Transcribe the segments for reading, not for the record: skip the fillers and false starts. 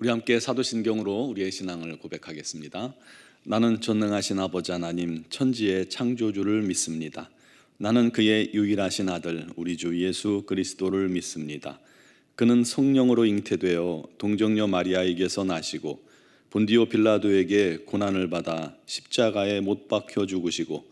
우리 함께 사도신경으로 우리의 신앙을 고백하겠습니다. 나는 전능하신 아버지 하나님 천지의 창조주를 믿습니다. 나는 그의 유일하신 아들 우리 주 예수 그리스도를 믿습니다. 그는 성령으로 잉태되어 동정녀 마리아에게서 나시고 본디오 빌라도에게 고난을 받아 십자가에 못 박혀 죽으시고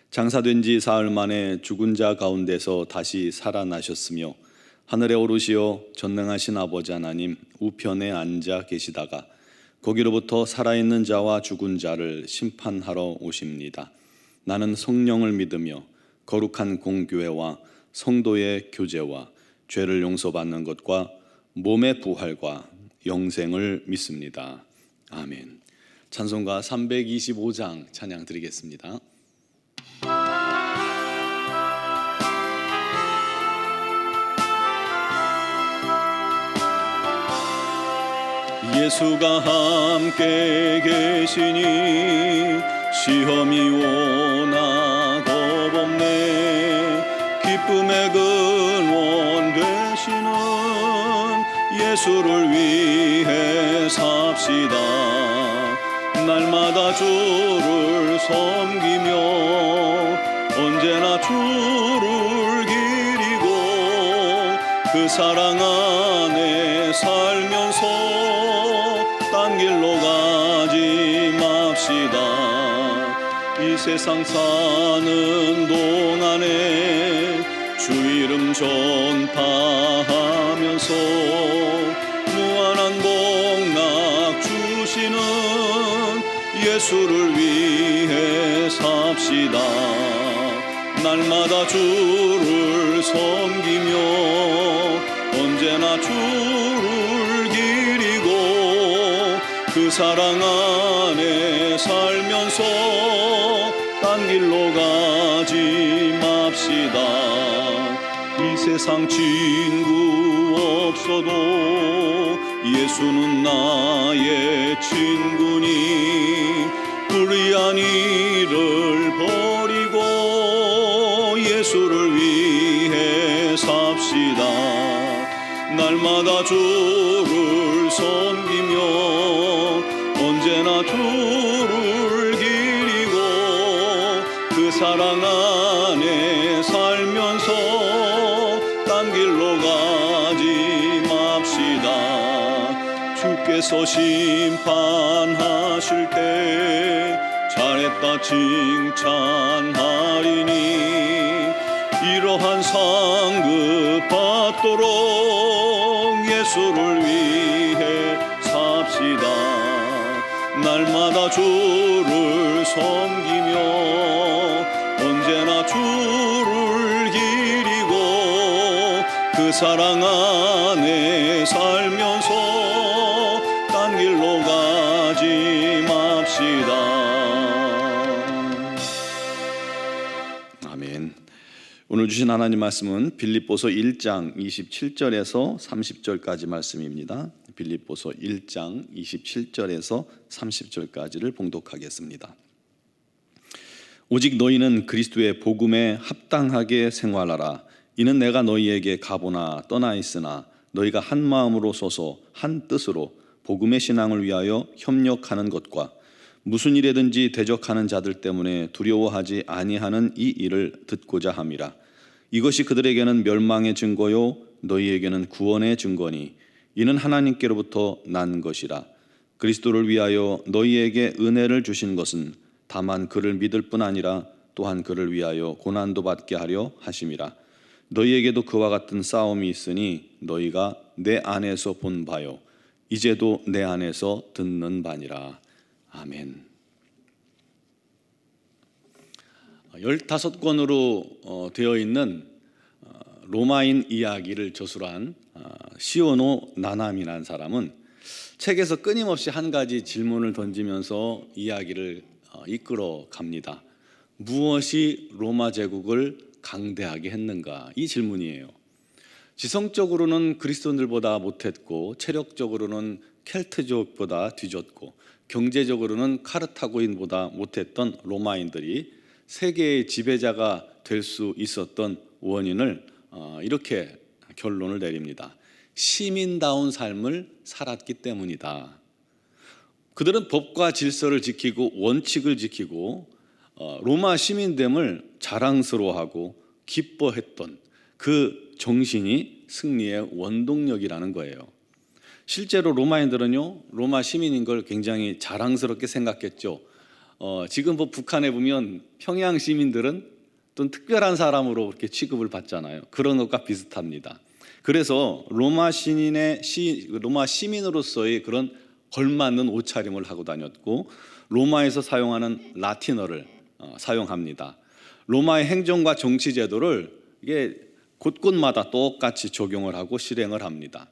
장사된 지 사흘 만에 죽은 자 가운데서 다시 살아나셨으며 하늘에 오르시어 전능하신 아버지 하나님 우편에 앉아 계시다가 거기로부터 살아있는 자와 죽은 자를 심판하러 오십니다. 나는 성령을 믿으며 거룩한 공교회와 성도의 교제와 죄를 용서받는 것과 몸의 부활과 영생을 믿습니다. 아멘. 찬송가 325장 찬양 드리겠습니다. 예수가 함께 계시니 시험이 오나 겁없네. 기쁨의 근원 되시는 예수를 위해 삽시다. 날마다 주를 섬기며 언제나 주를 기리고 그 사랑 안에 살면서 딴 길로 가지 맙시다. 이 세상 사는 동안에 주 이름 전파하면서 무한한 복락 주시는 예수를 위해 삽시다. 날마다 주를 섬기며 언제나 주를 기리고 그 사랑 안에 살면서 딴 길로 가지 맙시다. 이 세상 친구 없어도 예수는 나의 친구니 불의한 일을 버리고 예수를 위해 삽시다. 날마다 주를 섬기며 언제나 주를 기리고 그 사랑 안에 살면서 딴 길로 가지 맙시다. 주께서 심판하실 때 잘했다 칭찬하리니 이러한 상급 받도록 예수를 위해 삽시다. 날마다 주를 섬기며 언제나 주를 기리고 그 사랑 안에 살면서 딴 길로 가지 맙시다. 아멘. 오늘 주신 하나님 말씀은 빌립보서 1장 27절에서 30절까지 말씀입니다. 빌립보서 1장 27절에서 30절까지를 봉독하겠습니다. 오직 너희는 그리스도의 복음에 합당하게 생활하라. 이는 내가 너희에게 가보나 떠나 있으나 너희가 한 마음으로 서서 한 뜻으로 복음의 신앙을 위하여 협력하는 것과 무슨 일에든지 대적하는 자들 때문에 두려워하지 아니하는 이 일을 듣고자 함이라. 이것이 그들에게는 멸망의 증거요 너희에게는 구원의 증거니 이는 하나님께로부터 난 것이라. 그리스도를 위하여 너희에게 은혜를 주신 것은 다만 그를 믿을 뿐 아니라 또한 그를 위하여 고난도 받게 하려 하심이라. 너희에게도 그와 같은 싸움이 있으니 너희가 내 안에서 본 바요 이제도 내 안에서 듣는 바니라. 아멘. 15권으로 되어 있는 로마인 이야기를 저술한 시오노 나나미라는 사람은 책에서 끊임없이 한 가지 질문을 던지면서 이야기를 이끌어 갑니다. 무엇이 로마 제국을 강대하게 했는가? 이 질문이에요. 지성적으로는 그리스도인들보다 못했고 체력적으로는 켈트족보다 뒤졌고 경제적으로는 카르타고인보다 못했던 로마인들이 세계의 지배자가 될 수 있었던 원인을 이렇게 결론을 내립니다. 시민다운 삶을 살았기 때문이다. 그들은 법과 질서를 지키고 원칙을 지키고 로마 시민됨을 자랑스러워하고 기뻐했던 그 정신이 승리의 원동력이라는 거예요. 실제로 로마인들은요, 로마 시민인 걸 굉장히 자랑스럽게 생각했죠. 지금 북한에 보면 평양 시민들은 또 특별한 사람으로 그렇게 취급을 받잖아요. 그런 것과 비슷합니다. 그래서 로마 시민으로서의 그런 걸맞는 옷차림을 하고 다녔고, 로마에서 사용하는 라틴어를 사용합니다. 로마의 행정과 정치 제도를 이게 곳곳마다 똑같이 적용을 하고 실행을 합니다.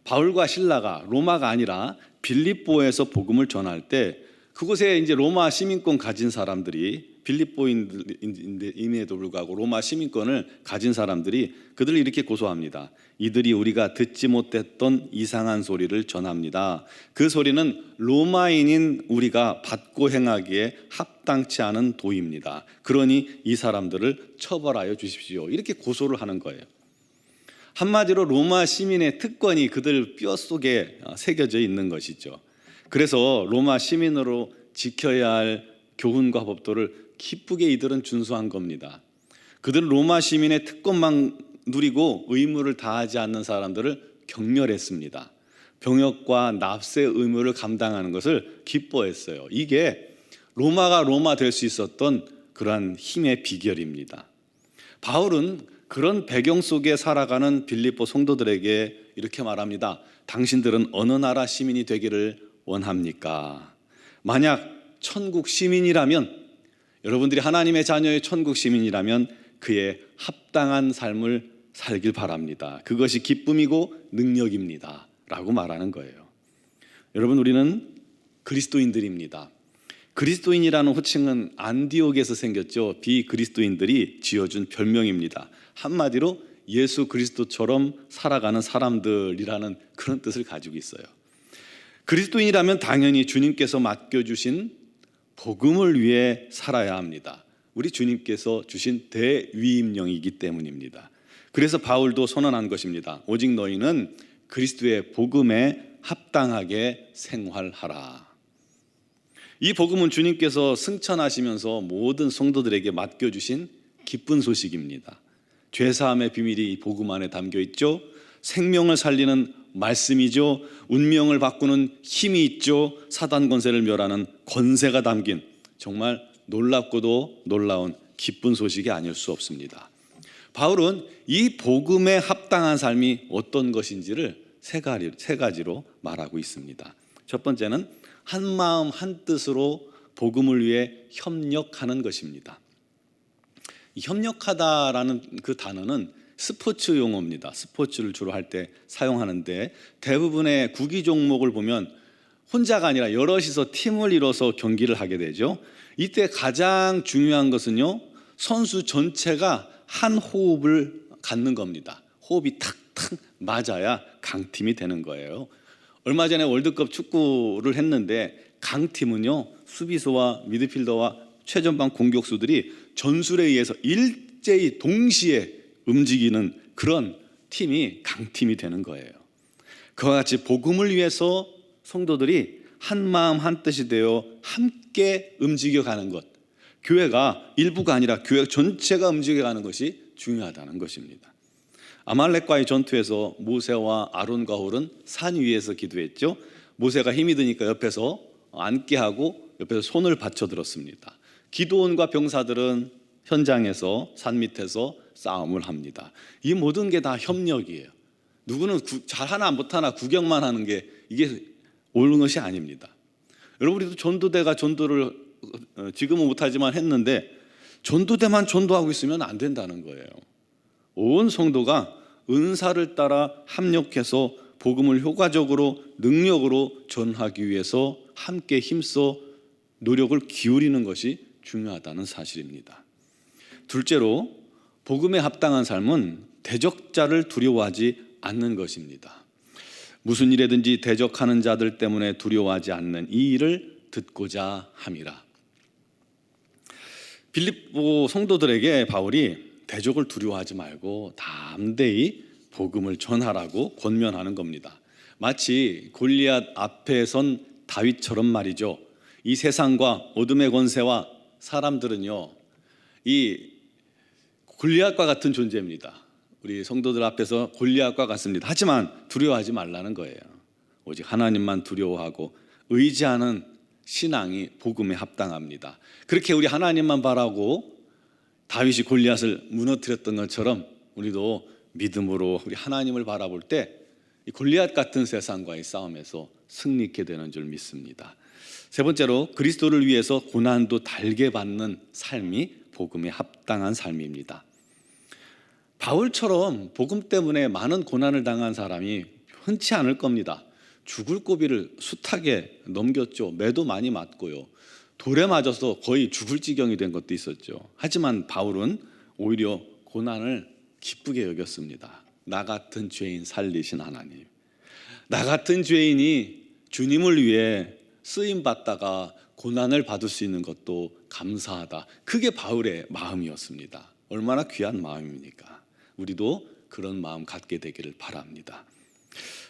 바울과 실라가 로마가 아니라 빌립보에서 복음을 전할 때 그곳에 이제 로마 시민권 가진 사람들이, 빌립보인임에도 불구하고 로마 시민권을 가진 사람들이 그들을 이렇게 고소합니다. 이들이 우리가 듣지 못했던 이상한 소리를 전합니다. 그 소리는 로마인인 우리가 받고 행하기에 합당치 않은 도입니다. 그러니 이 사람들을 처벌하여 주십시오. 이렇게 고소를 하는 거예요. 한마디로 로마 시민의 특권이 그들 뼛속에 새겨져 있는 것이죠. 그래서 로마 시민으로 지켜야 할 교훈과 법도를 기쁘게 이들은 준수한 겁니다. 그들은 로마 시민의 특권만 누리고 의무를 다하지 않는 사람들을 격렬했습니다. 병역과 납세 의무를 감당하는 것을 기뻐했어요. 이게 로마가 로마 될 수 있었던 그러한 힘의 비결입니다. 바울은 그런 배경 속에 살아가는 빌립보 성도들에게 이렇게 말합니다. 당신들은 어느 나라 시민이 되기를 원합니까? 만약 천국 시민이라면, 여러분들이 하나님의 자녀의 천국 시민이라면 그의 합당한 삶을 살길 바랍니다. 그것이 기쁨이고 능력입니다. 라고 말하는 거예요. 여러분, 우리는 그리스도인들입니다. 그리스도인이라는 호칭은 안디옥에서 생겼죠. 비그리스도인들이 지어준 별명입니다. 한마디로 예수 그리스도처럼 살아가는 사람들이라는 그런 뜻을 가지고 있어요. 그리스도인이라면 당연히 주님께서 맡겨주신 복음을 위해 살아야 합니다. 우리 주님께서 주신 대위임령이기 때문입니다. 그래서 바울도 선언한 것입니다. 오직 너희는 그리스도의 복음에 합당하게 생활하라. 이 복음은 주님께서 승천하시면서 모든 성도들에게 맡겨주신 기쁜 소식입니다. 죄사함의 비밀이 이 복음 안에 담겨 있죠. 생명을 살리는 말씀이죠. 운명을 바꾸는 힘이 있죠. 사단 권세를 멸하는 권세가 담긴 정말 놀랍고도 놀라운 기쁜 소식이 아닐 수 없습니다. 바울은 이 복음에 합당한 삶이 어떤 것인지를 세 가지로 말하고 있습니다. 첫 번째는 한 마음 한 뜻으로 복음을 위해 협력하는 것입니다. 이 협력하다라는 그 단어는 스포츠 용어입니다. 스포츠를 주로 할 때 사용하는데, 대부분의 구기 종목을 보면 혼자가 아니라 여럿이서 팀을 이뤄서 경기를 하게 되죠. 이때 가장 중요한 것은요, 선수 전체가 한 호흡을 갖는 겁니다. 호흡이 탁탁 맞아야 강팀이 되는 거예요. 얼마 전에 월드컵 축구를 했는데 강팀은요, 수비수와 미드필더와 최전방 공격수들이 전술에 의해서 일제히 동시에 움직이는 그런 팀이 강팀이 되는 거예요. 그와 같이 복음을 위해서 성도들이 한 마음 한 뜻이 되어 함께 움직여가는 것, 교회가 일부가 아니라 교회 전체가 움직여가는 것이 중요하다는 것입니다. 아말렉과의 전투에서 모세와 아론과 홀은 산 위에서 기도했죠. 모세가 힘이 드니까 옆에서 앉게 하고 옆에서 손을 받쳐 들었습니다. 기드온과 병사들은 현장에서 산 밑에서 싸움을 합니다. 이 모든 게 다 협력이에요. 누구는 잘하나 못하나 구경만 하는 게 이게 옳은 것이 아닙니다. 여러분, 우리도 전도대가 전도를 지금은 못하지만 했는데 전도대만 전도하고 있으면 안 된다는 거예요. 온 성도가 은사를 따라 합력해서 복음을 효과적으로 능력으로 전하기 위해서 함께 힘써 노력을 기울이는 것이 중요하다는 사실입니다. 둘째로, 복음에 합당한 삶은 대적자를 두려워하지 않는 것입니다. 무슨 일에든지 대적하는 자들 때문에 두려워하지 않는 이 일을 듣고자 함이라. 빌립보 성도들에게 바울이 대적을 두려워하지 말고 담대히 복음을 전하라고 권면하는 겁니다. 마치 골리앗 앞에 선 다윗처럼 말이죠. 이 세상과 어둠의 권세와 사람들은요, 이 골리앗과 같은 존재입니다. 우리 성도들 앞에서 골리앗과 같습니다. 하지만 두려워하지 말라는 거예요. 오직 하나님만 두려워하고 의지하는 신앙이 복음에 합당합니다. 그렇게 우리 하나님만 바라고 다윗이 골리앗을 무너뜨렸던 것처럼 우리도 믿음으로 우리 하나님을 바라볼 때 이 골리앗 같은 세상과의 싸움에서 승리케 되는 줄 믿습니다. 세 번째로, 그리스도를 위해서 고난도 달게 받는 삶이 복음에 합당한 삶입니다. 바울처럼 복음 때문에 많은 고난을 당한 사람이 흔치 않을 겁니다. 죽을 고비를 숱하게 넘겼죠. 매도 많이 맞고요. 돌에 맞아서 거의 죽을 지경이 된 것도 있었죠. 하지만 바울은 오히려 고난을 기쁘게 여겼습니다. 나 같은 죄인 살리신 하나님, 나 같은 죄인이 주님을 위해 쓰임받다가 고난을 받을 수 있는 것도 감사하다. 그게 바울의 마음이었습니다. 얼마나 귀한 마음입니까? 우리도 그런 마음 갖게 되기를 바랍니다.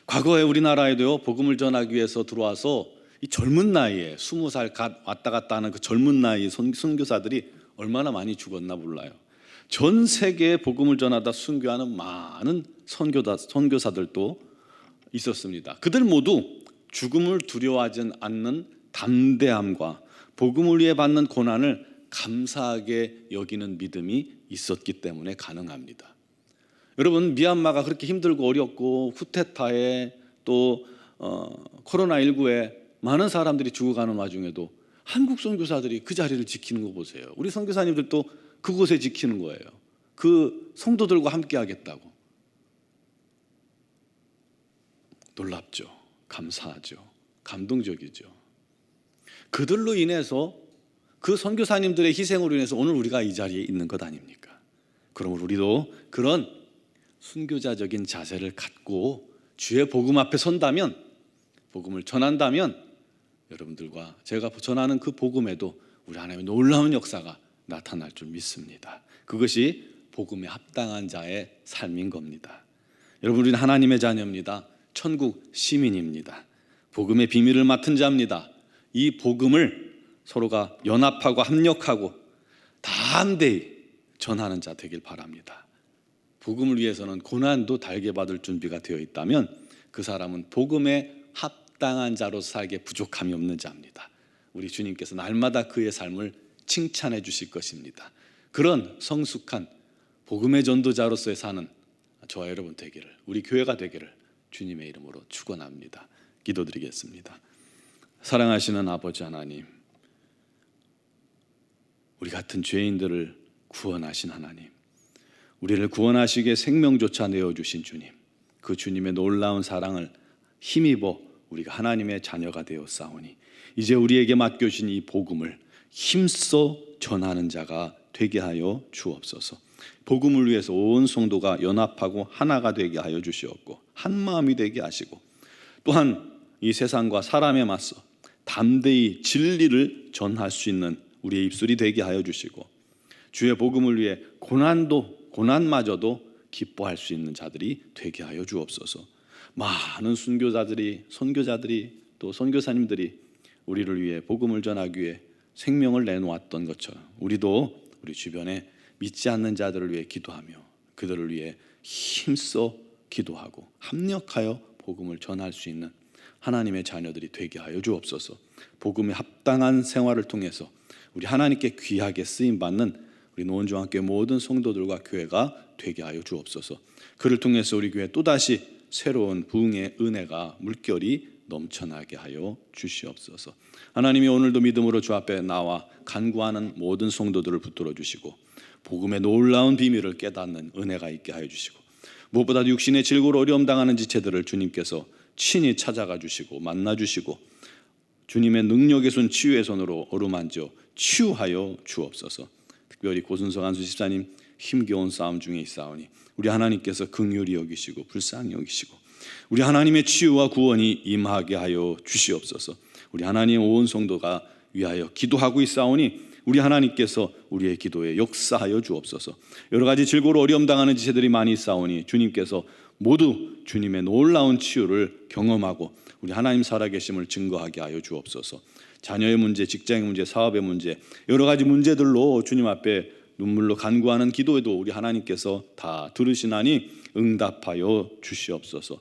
과거에 우리나라에도요, 복음을 전하기 위해서 들어와서 이 젊은 나이에 20살 왔다 갔다 하는 그 젊은 나이 선교사들이 얼마나 많이 죽었나 몰라요. 전 세계에 복음을 전하다 순교하는 많은 선교사들도 있었습니다. 그들 모두 죽음을 두려워하지 않는 담대함과 복음을 위해 받는 고난을 감사하게 여기는 믿음이 있었기 때문에 가능합니다. 여러분, 미얀마가 그렇게 힘들고 어렵고 쿠데타에 또 코로나19에 많은 사람들이 죽어가는 와중에도 한국 선교사들이 그 자리를 지키는 거 보세요. 우리 선교사님들도 그곳에 지키는 거예요. 그 성도들과 함께 하겠다고. 놀랍죠. 감사하죠. 감동적이죠. 그들로 인해서, 그 선교사님들의 희생으로 인해서 오늘 우리가 이 자리에 있는 것 아닙니까? 그럼 우리도 그런 순교자적인 자세를 갖고 주의 복음 앞에 선다면, 복음을 전한다면 여러분들과 제가 전하는 그 복음에도 우리 하나님의 놀라운 역사가 나타날 줄 믿습니다. 그것이 복음에 합당한 자의 삶인 겁니다. 여러분, 우리는 하나님의 자녀입니다. 천국 시민입니다. 복음의 비밀을 맡은 자입니다. 이 복음을 서로가 연합하고 합력하고 담대히 전하는 자 되길 바랍니다. 복음을 위해서는 고난도 달게 받을 준비가 되어 있다면 그 사람은 복음에 합당한 자로서 살기에 부족함이 없는 자입니다. 우리 주님께서 날마다 그의 삶을 칭찬해 주실 것입니다. 그런 성숙한 복음의 전도자로서의 사는 저와 여러분 되기를, 우리 교회가 되기를 주님의 이름으로 축원합니다. 기도드리겠습니다. 사랑하시는 아버지 하나님, 우리 같은 죄인들을 구원하신 하나님, 우리를 구원하시기에 생명조차 내어주신 주님, 그 주님의 놀라운 사랑을 힘입어 우리가 하나님의 자녀가 되었사오니 이제 우리에게 맡겨주신 이 복음을 힘써 전하는 자가 되게 하여 주옵소서. 복음을 위해서 온 성도가 연합하고 하나가 되게 하여 주시옵고 한 마음이 되게 하시고, 또한 이 세상과 사람에 맞서 담대히 진리를 전할 수 있는 우리의 입술이 되게 하여 주시고, 주의 복음을 위해 고난마저도 기뻐할 수 있는 자들이 되게 하여 주옵소서. 많은 순교자들이, 선교자들이, 또 선교사님들이 우리를 위해 복음을 전하기 위해 생명을 내놓았던 것처럼 우리도 우리 주변에 믿지 않는 자들을 위해 기도하며 그들을 위해 힘써 기도하고 합력하여 복음을 전할 수 있는 하나님의 자녀들이 되게 하여 주옵소서. 복음에 합당한 생활을 통해서 우리 하나님께 귀하게 쓰임받는 우리 노원중앙교회 모든 성도들과 교회가 되게 하여 주옵소서. 그를 통해서 우리 교회 또다시 새로운 부흥의 은혜가 물결이 넘쳐나게 하여 주시옵소서. 하나님이 오늘도 믿음으로 주 앞에 나와 간구하는 모든 성도들을 붙들어 주시고 복음의 놀라운 비밀을 깨닫는 은혜가 있게 하여 주시고, 무엇보다도 육신의 질고로 어려움 당하는 지체들을 주님께서 친히 찾아가 주시고 만나 주시고 주님의 능력의 손, 치유의 손으로 어루만져 치유하여 주옵소서. 특별히 고순석 안수 집사님 힘겨운 싸움 중에 있사오니 우리 하나님께서 긍휼히 여기시고 불쌍히 여기시고 우리 하나님의 치유와 구원이 임하게 하여 주시옵소서. 우리 하나님의 온 성도가 위하여 기도하고 있사오니 우리 하나님께서 우리의 기도에 역사하여 주옵소서. 여러 가지 질고로 어려움 당하는 지체들이 많이 있사오니 주님께서 모두 주님의 놀라운 치유를 경험하고 우리 하나님 살아계심을 증거하게 하여 주옵소서. 자녀의 문제, 직장의 문제, 사업의 문제, 여러 가지 문제들로 주님 앞에 눈물로 간구하는 기도에도 우리 하나님께서 다 들으시나니 응답하여 주시옵소서.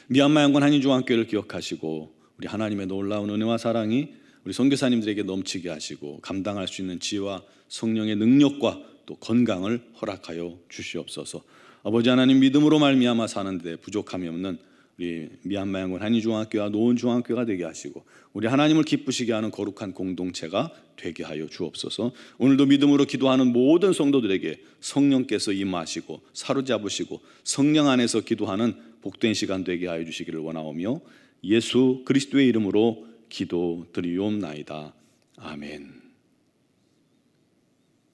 미얀마 영권 한인중앙교회를 기억하시고 우리 하나님의 놀라운 은혜와 사랑이 우리 선교사님들에게 넘치게 하시고 감당할 수 있는 지혜와 성령의 능력과 또 건강을 허락하여 주시옵소서. 아버지 하나님, 믿음으로 말미암아 사는데 부족함이 없는 우리 미얀마 영권 한인중앙교회와 노원중앙교회가 되게 하시고 우리 하나님을 기쁘시게 하는 거룩한 공동체가 되게 하여 주옵소서. 오늘도 믿음으로 기도하는 모든 성도들에게 성령께서 임하시고 사로잡으시고 성령 안에서 기도하는 복된 시간 되게 하여 주시기를 원하오며 예수 그리스도의 이름으로 기도드리옵나이다. 아멘.